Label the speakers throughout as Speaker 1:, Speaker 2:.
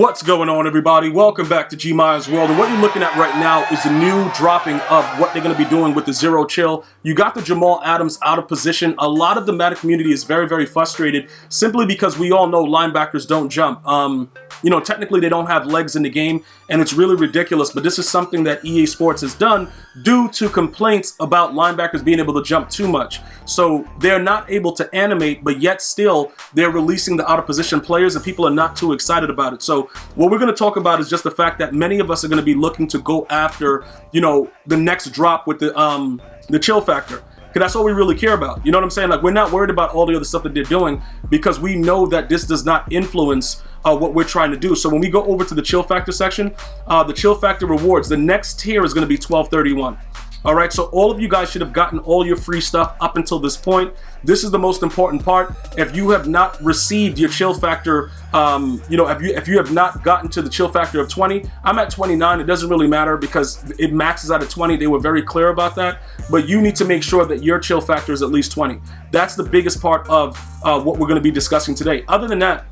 Speaker 1: What's going on, everybody? Welcome back to GmiasWorld, and what you're looking at right now is the new dropping of what they're going to be doing with the zero chill. You got the Jamal Adams out of position. A lot of the Madden community is very frustrated simply because we all know linebackers don't jump. Technically they don't have legs in the game, and it's really ridiculous, but this is something that EA Sports has done due to complaints about linebackers being able to jump too much. So they're not able to animate, but yet still they're releasing the out of position players, and people are not too excited about it. So what we're going to talk about is just the fact that many of us are going to be looking to go after, the next drop with the chill factor. Because that's all we really care about. You know what I'm saying? Like, we're not worried about all the other stuff that they're doing because we know that this does not influence what we're trying to do. So when we go over to the chill factor section, the chill factor rewards, the next tier is going to be 1231. All right, so all of you guys should have gotten all your free stuff up until this point. This is the most important part. If you have not received your chill factor, if you have not gotten to the chill factor of 20, I'm at 29. It doesn't really matter because it maxes out at 20. They were very clear about that. But you need to make sure that your chill factor is at least 20. That's the biggest part of what we're going to be discussing today. Other than that,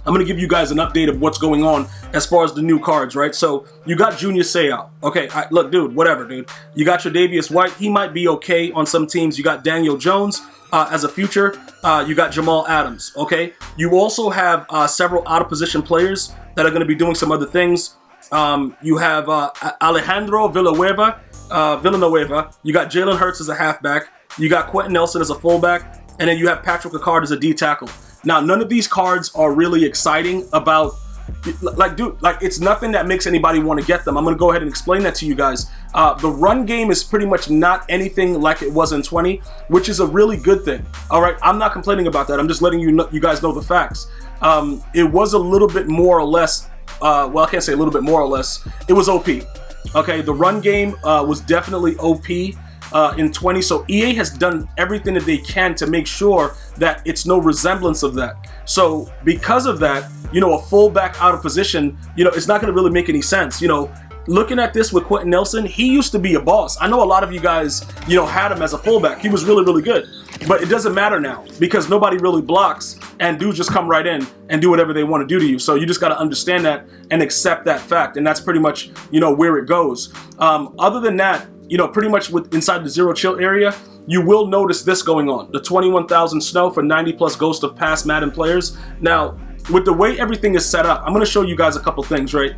Speaker 1: I'm going to give you guys an update of what's going on as far as the new cards, right? So you got Junior Seau. Okay, look, dude, whatever, dude. You got your Davius White. He might be okay on some teams. You got Daniel Jones as a future. You got Jamal Adams, okay? You also have several out-of-position players that are going to be doing some other things. You have Alejandro Villanueva. You got Jalen Hurts as a halfback. You got Quentin Nelson as a fullback. And then you have Patrick Ricard as a D-tackle. Now, none of these cards are really exciting about, it's nothing that makes anybody want to get them. I'm going to go ahead and explain that to you guys. The run game is pretty much not anything like it was in 20, which is a really good thing. All right, I'm not complaining about that. I'm just letting you guys know the facts. It was a little bit more or less, I can't say a little bit more or less. It was OP. Okay, the run game was definitely OP. In 20, so EA has done everything that they can to make sure that it's no resemblance of that. So because of that, a fullback out of position, it's not going to really make any sense. Looking at this with Quentin Nelson, he used to be a boss. I know a lot of you guys, had him as a fullback. He was really good, but it doesn't matter now because nobody really blocks, and dudes just come right in and do whatever they want to do to you. So you just got to understand that and accept that fact, and that's pretty much where it goes. Other than that, pretty much inside the zero chill area, you will notice this going on. The 21,000 snow for 90 plus ghost of past Madden players. Now, with the way everything is set up, I'm going to show you guys a couple things, right?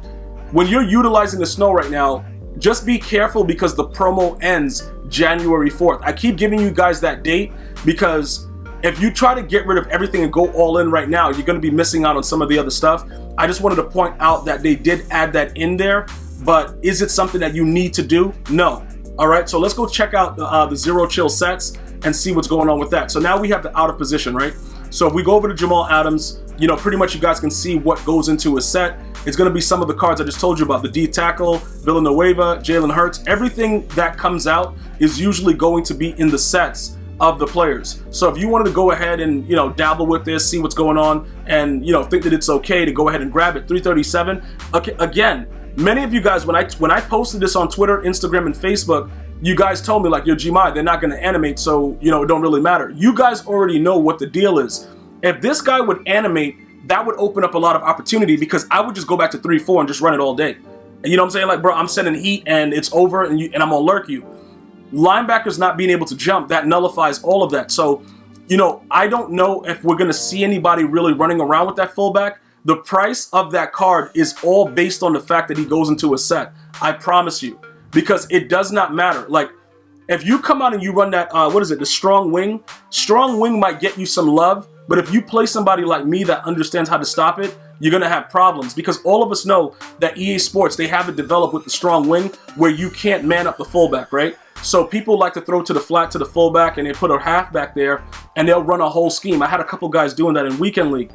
Speaker 1: When you're utilizing the snow right now, just be careful because the promo ends January 4th. I keep giving you guys that date because if you try to get rid of everything and go all in right now, you're going to be missing out on some of the other stuff. I just wanted to point out that they did add that in there, but is it something that you need to do? No. All right, so let's go check out the zero chill sets and see what's going on with that. So now we have the out of position, right? So if we go over to Jamal Adams, pretty much you guys can see what goes into his set. It's going to be some of the cards I just told you about, the D tackle, Villanueva, Jalen Hurts. Everything that comes out is usually going to be in the sets of the players. So if you wanted to go ahead and dabble with this, see what's going on, and think that it's okay to go ahead and grab it, 337. Okay, again, many of you guys, when I posted this on Twitter, Instagram, and Facebook, you guys told me like, yo, Gmi, they're not going to animate, so it don't really matter. You guys already know what the deal is. If this guy would animate, that would open up a lot of opportunity because I would just go back to 3-4 and just run it all day. And you know what I'm saying? Like, bro, I'm sending heat and it's over, and I'm gonna lurk you. Linebackers not being able to jump, that nullifies all of that. So, I don't know if we're gonna see anybody really running around with that fullback. The price of that card is all based on the fact that he goes into a set. I promise you. Because it does not matter. Like, if you come out and you run that, the strong wing might get you some love. But if you play somebody like me that understands how to stop it, you're going to have problems. Because all of us know that EA Sports, they have it developed with the strong wing where you can't man up the fullback, right? So people like to throw to the flat to the fullback and they put a halfback there and they'll run a whole scheme. I had a couple guys doing that in Weekend League.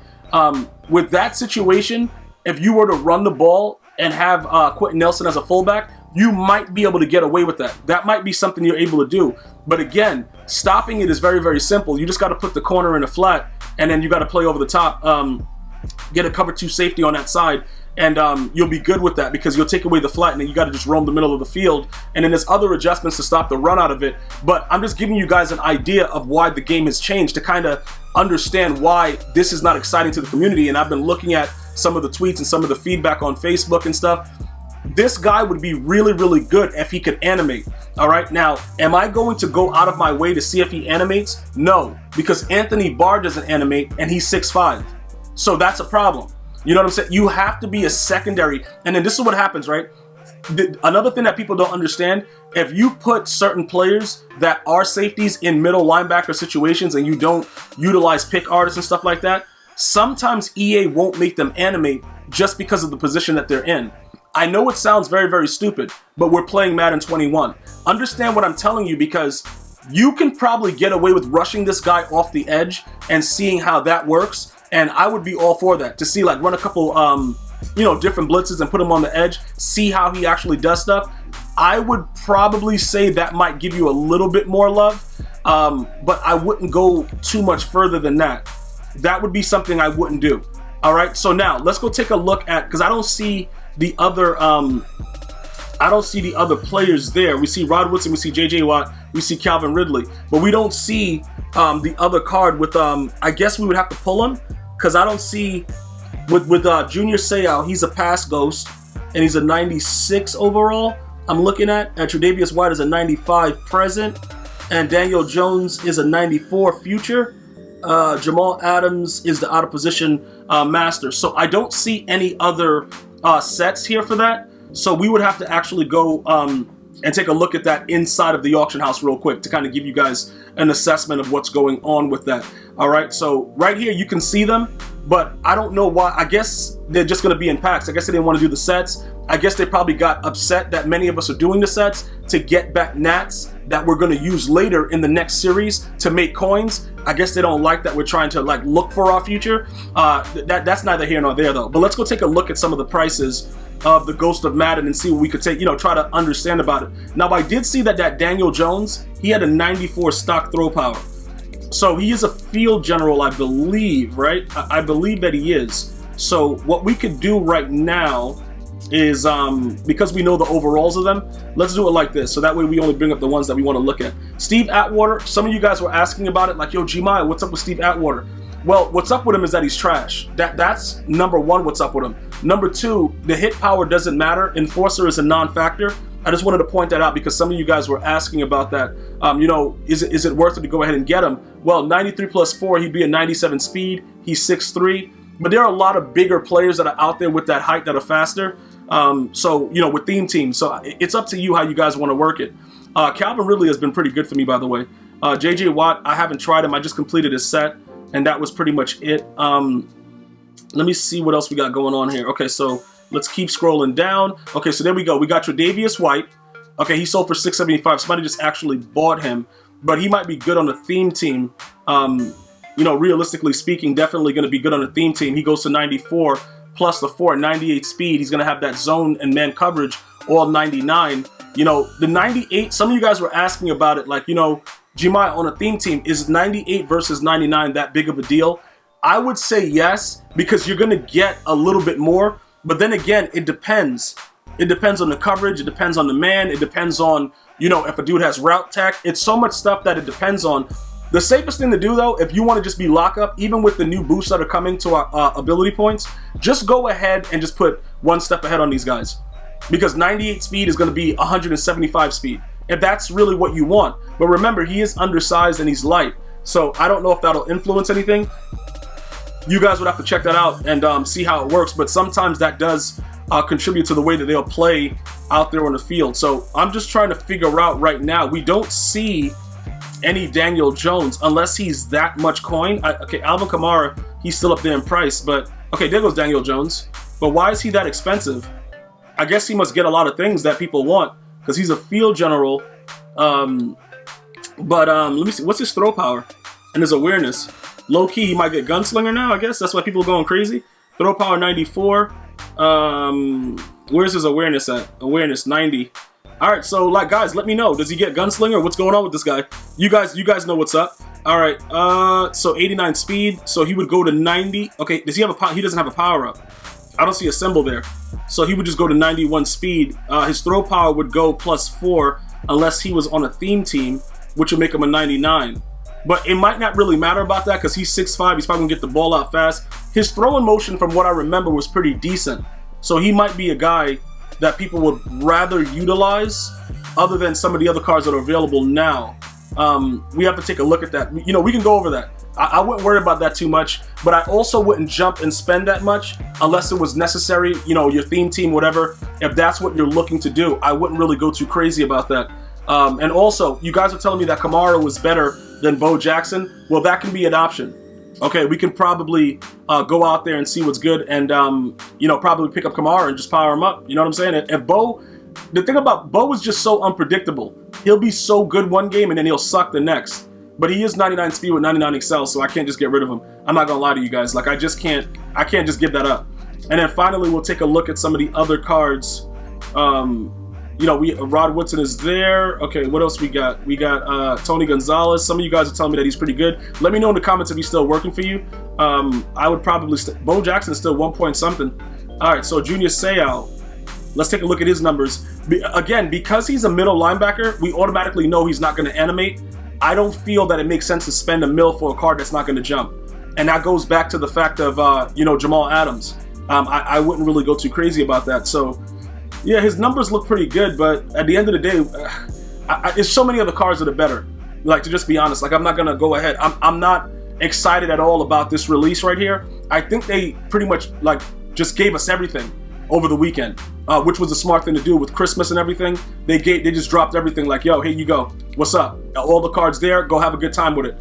Speaker 1: With that situation, if you were to run the ball and have Quentin Nelson as a fullback, you might be able to get away with that. That might be something you're able to do. But again, stopping it is very simple. You just got to put the corner in a flat, and then you got to play over the top, get a cover 2 safety on that side, and you'll be good with that because you'll take away the flat, and then you got to just roam the middle of the field. And then there's other adjustments to stop the run out of it. But I'm just giving you guys an idea of why the game has changed to kind of understand why this is not exciting to the community. And I've been looking at some of the tweets and some of the feedback on Facebook and stuff. This guy would be really, really good if he could animate. All right, now, am I going to go out of my way to see if he animates? No, because Anthony Barr doesn't animate and he's 6'5". So that's a problem. You know what I'm saying? You have to be a secondary. And then this is what happens, right? Another thing that people don't understand, if you put certain players that are safeties in middle linebacker situations and you don't utilize pick artists and stuff like that, sometimes EA won't make them animate just because of the position that they're in. I know it sounds very, very stupid, but we're playing Madden 21. Understand what I'm telling you, because you can probably get away with rushing this guy off the edge and seeing how that works. And I would be all for that, to see, like, run a couple, different blitzes and put him on the edge, see how he actually does stuff. I would probably say that might give you a little bit more love, but I wouldn't go too much further than that. That would be something I wouldn't do. All right, so now let's go take a look at, because I don't see the other players there. We see Rod Woodson, we see JJ Watt, we see Calvin Ridley, but we don't see the other card with I guess we would have to pull him, because I don't see with Junior Seau. He's a pass ghost and he's a 96 overall. I'm looking at Tre'Davious White is a 95 present, and Daniel Jones is a 94 future. Jamal Adams is the out of position master. So I don't see any other sets here for that. So we would have to actually go and take a look at that inside of the auction house real quick to kind of give you guys an assessment of what's going on with that. All right, so right here you can see them, but I don't know why. I guess they're just going to be in packs. I guess they didn't want to do the sets. I guess they probably got upset that many of us are doing the sets to get back nats that we're going to use later in the next series to make coins. I guess they don't like that we're trying to like look for our future. That's neither here nor there though. But let's go take a look at some of the prices of the Ghost of Madden and see what we could take, try to understand about it. Now, I did see that Daniel Jones, he had a 94 stock throw power. So he is a field general, I believe, right? I believe that he is. So what we could do right now is, because we know the overalls of them, let's do it like this. So that way we only bring up the ones that we want to look at. Steve Atwater, some of you guys were asking about it, like, yo, Gmia, what's up with Steve Atwater? Well, what's up with him is that he's trash. That's number one, what's up with him. Number two, the hit power doesn't matter. Enforcer is a non-factor. I just wanted to point that out because some of you guys were asking about that. Is it worth it to go ahead and get him? Well, 93 plus 4, he'd be a 97 speed. He's 6'3". But there are a lot of bigger players that are out there with that height that are faster. With theme teams. So it's up to you how you guys want to work it. Calvin Ridley has been pretty good for me, by the way. JJ Watt, I haven't tried him. I just completed his set, and that was pretty much it. Let me see what else we got going on here. Okay, so let's keep scrolling down. Okay, so there we go. We got Tre'Davious White. Okay, he sold for $675. Somebody just actually bought him, but he might be good on a theme team. Realistically speaking, definitely going to be good on a theme team. He goes to 94 plus the 4, 98 speed. He's going to have that zone and man coverage, all 99. The 98, some of you guys were asking about it, like, Gmia on a theme team, is 98 versus 99 that big of a deal? I would say yes, because you're going to get a little bit more. But then again, it depends. It depends on the coverage. It depends on the man. It depends on, if a dude has route tech. It's so much stuff that it depends on. The safest thing to do, though, if you want to just be lockup, even with the new boosts that are coming to our ability points, just go ahead and just put one step ahead on these guys. Because 98 speed is going to be 175 speed, if that's really what you want. But remember, he is undersized and he's light. So I don't know if that'll influence anything. You guys would have to check that out and see how it works. But sometimes that does contribute to the way that they'll play out there on the field. So I'm just trying to figure out right now. We don't see any Daniel Jones unless he's that much coin. Okay, Alvin Kamara, he's still up there in price. But okay, there goes Daniel Jones. But why is he that expensive? I guess he must get a lot of things that people want because he's a field general. Let me see. What's his throw power and his awareness? Low key, he might get gunslinger now, I guess. That's why people are going crazy. Throw power 94. Where's his awareness at? Awareness 90. All right, so guys, let me know. Does he get gunslinger? What's going on with this guy? You guys know what's up. All right. So 89 speed. So he would go to 90. Okay, does he have he doesn't have a power up. I don't see a symbol there. So he would just go to 91 speed. His throw power would go +4 unless he was on a theme team, which would make him a 99. But it might not really matter about that because he's 6'5". He's probably going to get the ball out fast. his throwing motion, from what I remember, was pretty decent. So he might be a guy that people would rather utilize other than some of the other cards that are available now. We have to take a look at that. You know, we can go over that. I wouldn't worry about that too much, but I also wouldn't jump and spend that much unless it was necessary, you know, your theme team, whatever. If that's what you're looking to do, I wouldn't really go too crazy about that. And also, you guys are telling me that Kamara was better than Bo Jackson. Well, that can be an option. Okay, we can probably go out there and see what's good and, you know, probably pick up Kamara and just power him up. You know what I'm saying? If Bo, the thing about Bo is just so unpredictable. He'll be so good one game and then he'll suck the next. But he is 99 speed with 99 excel, so I can't just get rid of him. I'm not gonna lie to you guys. Like, I can't just give that up. And then finally, we'll take a look at some of the other cards. You know, Rod Woodson is there. Okay, what else we got? We got Tony Gonzalez. Some of you guys are telling me that he's pretty good. Let me know in the comments if he's still working for you. I would probably Bo Jackson is still 1 point something. All right, so Junior Seau. Let's take a look at his numbers. Again, because he's a middle linebacker, we automatically know he's not going to animate. I don't feel that it makes sense to spend $1 million for a card that's not going to jump. And that goes back to the fact of, you know, Jamal Adams. I wouldn't really go too crazy about that. So, yeah, his numbers look pretty good, but at the end of the day, there's so many other cards that are better. Like, to just be honest, like, I'm not going to go ahead. I'm not excited at all about this release right here. I think they pretty much, like, just gave us everything over the weekend, which was a smart thing to do with Christmas and everything. They just dropped everything like, yo, here you go. What's up? All the cards there. Go have a good time with it.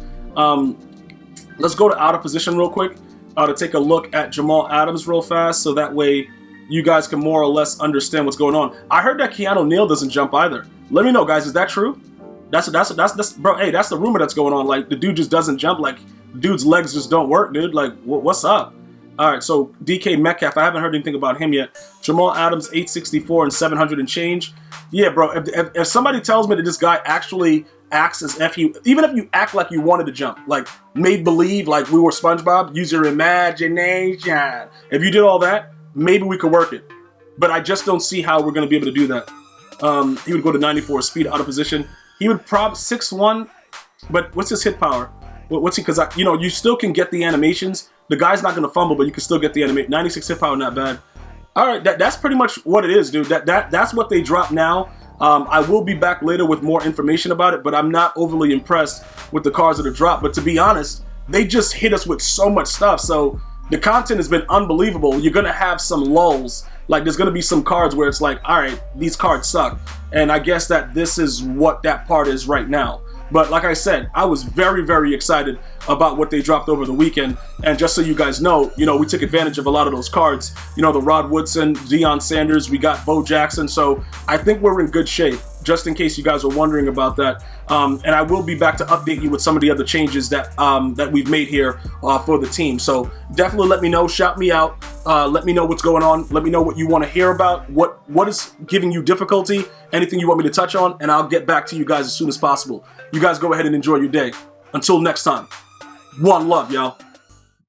Speaker 1: Let's go to out of position real quick to take a look at Jamal Adams real fast, so that way you guys can more or less understand what's going on. I heard that Keanu Neal doesn't jump either. Let me know, guys. Is that true? That's bro. Hey, that's the rumor that's going on. Like, the dude just doesn't jump. Like, dude's legs just don't work, dude. Like, what's up? All right, so DK Metcalf, I haven't heard anything about him yet. Jamal Adams, 864 and 700 and change. Yeah, bro, if somebody tells me that this guy actually acts as even if you act like you wanted to jump, like made believe, like we were SpongeBob, use your imagination. If you did all that, maybe we could work it. But I just don't see how we're going to be able to do that. He would go to 94 speed out of position. He would probably 6'1", but what's his hit power? What's he? Because, you know, you still can get the animations. The guy's not going to fumble, but you can still get the animation. 96 hit power, not bad. All right, that's pretty much what it is, dude. That's what they drop now. I will be back later with more information about it, but I'm not overly impressed with the cards that are dropped. But to be honest, they just hit us with so much stuff. So the content has been unbelievable. You're going to have some lulls. Like, there's going to be some cards where it's like, all right, these cards suck. And I guess that this is what that part is right now. But like I said, I was very, very excited about what they dropped over the weekend. And just so you guys know, you know, we took advantage of a lot of those cards. You know, the Rod Woodson, Deion Sanders, we got Bo Jackson. So I think we're in good shape, just in case you guys were wondering about that. And I will be back to update you with some of the other changes that that we've made here for the team. So definitely let me know, shout me out. Let me know what's going on. Let me know what you want to hear about, what is giving you difficulty, anything you want me to touch on, and I'll get back to you guys as soon as possible. You guys go ahead and enjoy your day. Until next time, one love, y'all.